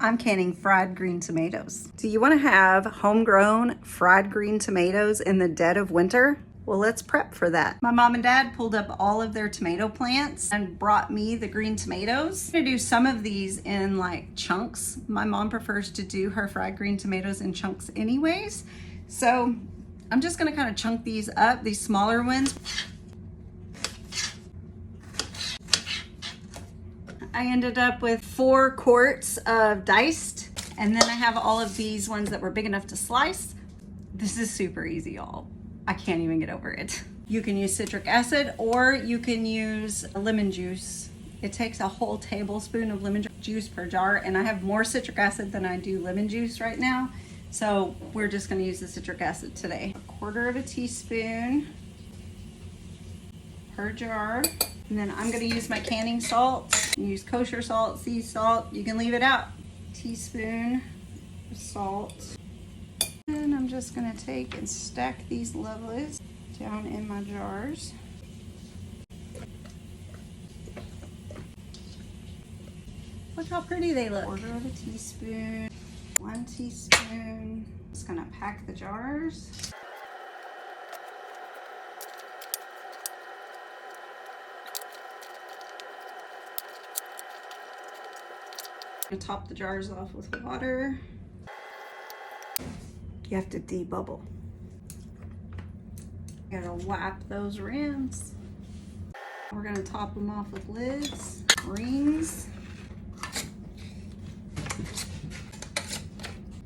I'm canning fried green tomatoes. Do you want to have homegrown fried green tomatoes in the dead of winter? Well, let's prep for that. My mom and dad pulled up all of their tomato plants and brought me the green tomatoes. I'm gonna do some of these in like chunks. My mom prefers to do her fried green tomatoes in chunks anyways. So I'm just gonna kind of chunk these up, these smaller ones. I ended up with 4 quarts of diced, and then I have all of these ones that were big enough to slice. This is super easy, y'all. I can't even get over it. You can use citric acid or you can use lemon juice. It takes a whole tablespoon of lemon juice per jar, and I have more citric acid than I do lemon juice right now. So we're just gonna use the citric acid today. 1/4 teaspoon per jar. And then I'm gonna use my canning salt. Use kosher salt, sea salt. You can leave it out. Teaspoon of salt. And I'm just gonna take and stack these lovelies down in my jars. Look how pretty they look. 1/4 teaspoon, 1 teaspoon. Just gonna pack the jars. I'm gonna top the jars off with water. You have to debubble. You gotta wipe those rims. We're gonna top them off with lids, rings.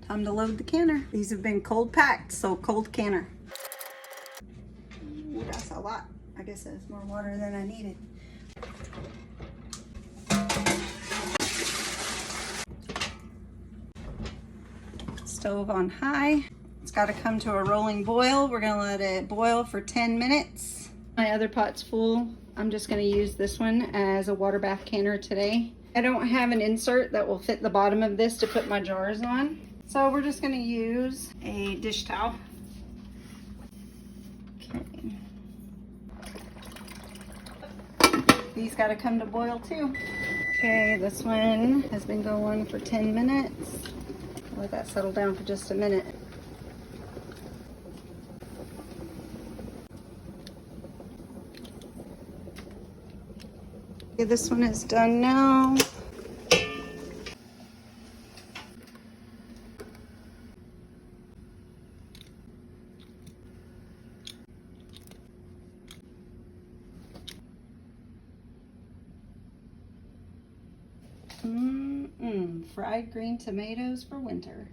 Time to load the canner. These have been cold packed, so cold canner. Ooh, that's a lot. I guess that's more water than I needed. Stove on high. It's got to come to a rolling boil. We're gonna let it boil for 10 minutes. My other pot's full. I'm just gonna use this one as a water bath canner today. I don't have an insert that will fit the bottom of this to put my jars on. So we're just gonna use a dish towel. Okay. These got to come to boil too. Okay, this one has been going for 10 minutes. Let that settle down for just a minute. Okay, this one is done now. Fried green tomatoes for winter.